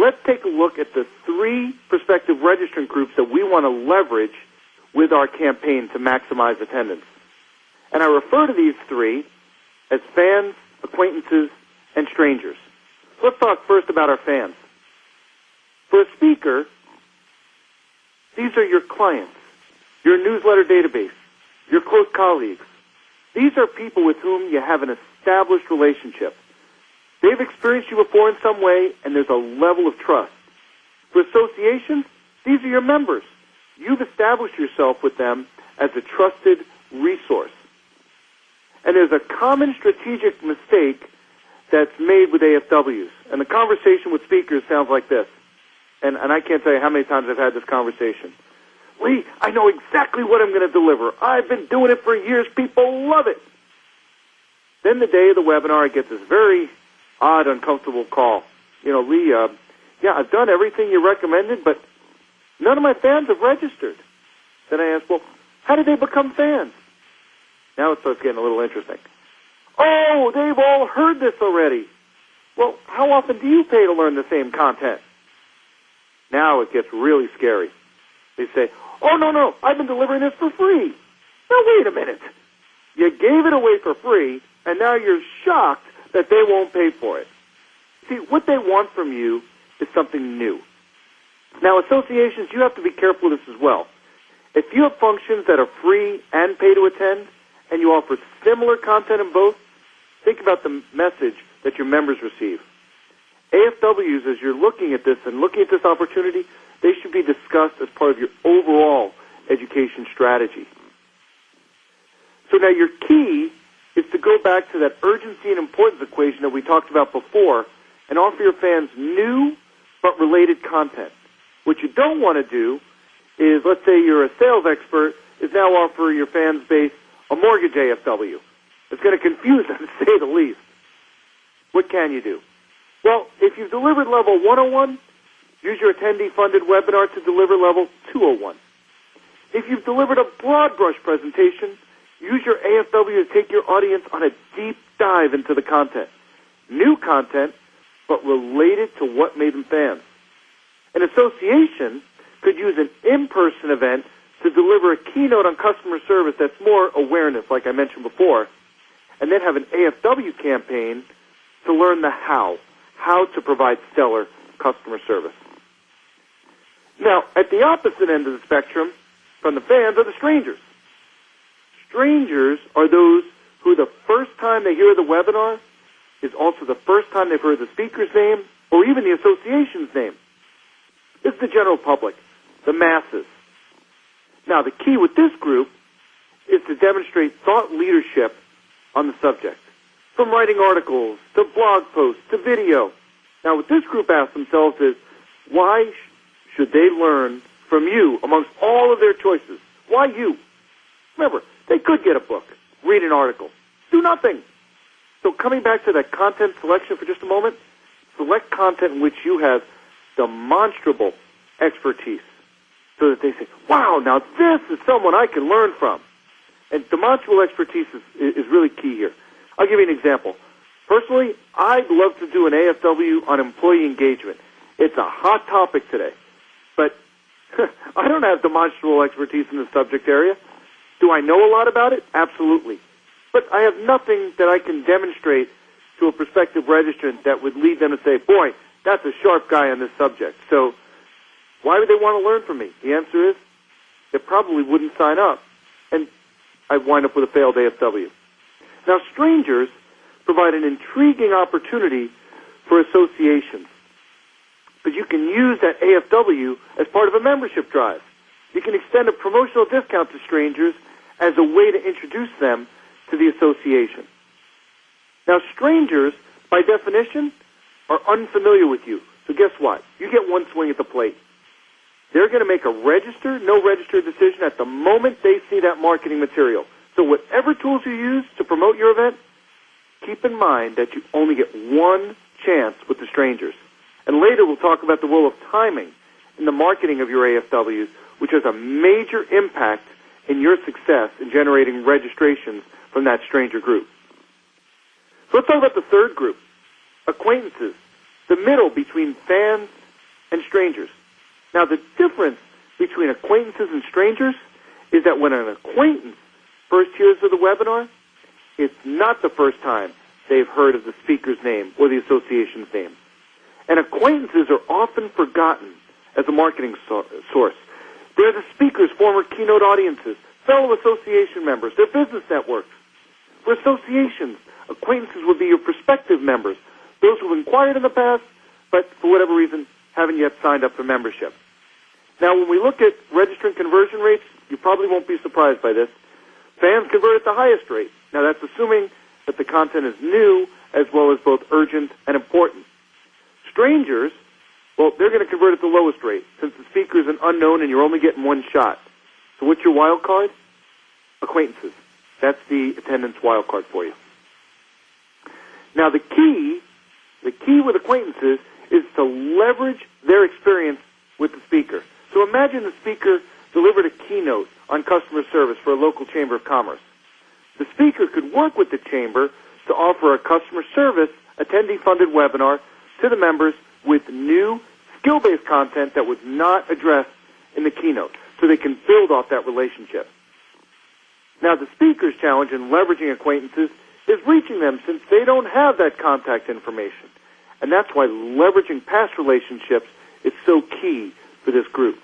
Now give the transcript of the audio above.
let's take a look at the 3 prospective registrant groups that we want to leverage with our campaign to maximize attendance. And I refer to these 3 as fans, acquaintances, and strangers. So let's talk first about our fans. For a speaker, these are your clients, your newsletter database, your close colleagues. These are people with whom you have an established relationship. They've experienced you before in some way, and there's a level of trust. For associations, these are your members. You've established yourself with them as a trusted resource. And there's a common strategic mistake that's made with AFWs. And the conversation with speakers sounds like this. And I can't tell you how many times I've had this conversation. Lee, I know exactly what I'm going to deliver. I've been doing it for years. People love it. Then the day of the webinar, I get this very odd, uncomfortable call. Lee, yeah, I've done everything you recommended, but none of my fans have registered. Then I ask, well, how did they become fans? Now it starts getting a little interesting. Oh, they've all heard this already. Well, how often do you pay to learn the same content? Now it gets really scary. They say, oh, no, I've been delivering this for free. Now, wait a minute. You gave it away for free, and now you're shocked that they won't pay for it. See, what they want from you is something new. Now, associations, you have to be careful with this as well. If you have functions that are free and pay to attend, and you offer similar content in both, think about the message that your members receive. AFWs, as you're looking at this and looking at this opportunity, they should be discussed as part of your overall education strategy. So now your key is to go back to that urgency and importance equation that we talked about before and offer your fans new but related content. What you don't want to do is, let's say you're a sales expert, is now offer your fans base a mortgage AFW. It's going to confuse them, to say the least. What can you do? Well, if you've delivered level 101, use your attendee-funded webinar to deliver level 201. If you've delivered a broad brush presentation, use your AFW to take your audience on a deep dive into the content. New content, but related to what made them fans. An association could use an in-person event to deliver a keynote on customer service that's more awareness, like I mentioned before, and then have an AFW campaign to learn the how to provide stellar customer service. Now, at the opposite end of the spectrum, from the fans, are the strangers. Strangers are those who the first time they hear the webinar is also the first time they've heard the speaker's name or even the association's name. This is the general public, the masses. Now, the key with this group is to demonstrate thought leadership on the subject, from writing articles to blog posts to video. Now, what this group asks themselves is, why should they learn from you amongst all of their choices? Why you? Remember, they could get a book, read an article, do nothing. So coming back to that content selection for just a moment, select content in which you have demonstrable expertise so that they say, wow, now this is someone I can learn from. And demonstrable expertise is really key here. I'll give you an example. Personally, I'd love to do an AFW on employee engagement. It's a hot topic today. But I don't have demonstrable expertise in the subject area. Do I know a lot about it? Absolutely. But I have nothing that I can demonstrate to a prospective registrant that would lead them to say, boy, that's a sharp guy on this subject. So why would they want to learn from me? The answer is they probably wouldn't sign up, and I'd wind up with a failed AFW. Now, strangers provide an intriguing opportunity for associations, because you can use that AFW as part of a membership drive. You can extend a promotional discount to strangers as a way to introduce them to the association. Now, strangers, by definition, are unfamiliar with you. So guess what? You get one swing at the plate. They're going to make a register, no register decision at the moment they see that marketing material. So whatever tools you use to promote your event, keep in mind that you only get one chance with the strangers. And later we'll talk about the role of timing in the marketing of your AFWs, which has a major impact in your success in generating registrations from that stranger group. So let's talk about the third group, acquaintances, the middle between fans and strangers. Now, the difference between acquaintances and strangers is that when an acquaintance first hears of the webinar, it's not the first time they've heard of the speaker's name or the association's name. And acquaintances are often forgotten as a marketing source. They're the speaker's former keynote audiences, fellow association members, their business networks. For associations, acquaintances would be your prospective members, those who've inquired in the past, but for whatever reason haven't yet signed up for membership. Now, when we look at registrant conversion rates, you probably won't be surprised by this. Fans convert at the highest rate. Now, that's assuming that the content is new as well as both urgent and important. Strangers, well, they're going to convert at the lowest rate since the speaker is an unknown and you're only getting one shot. So what's your wild card? Acquaintances. That's the attendance wild card for you. Now, the key with acquaintances is to leverage their experience with the speaker. So imagine the speaker delivered a keynote on customer service for a local chamber of commerce. The speaker could work with the chamber to offer a customer service attendee-funded webinar to the members with new skill-based content that was not addressed in the keynote, so they can build off that relationship. Now, the speaker's challenge in leveraging acquaintances is reaching them since they don't have that contact information. And that's why leveraging past relationships is so key for this group.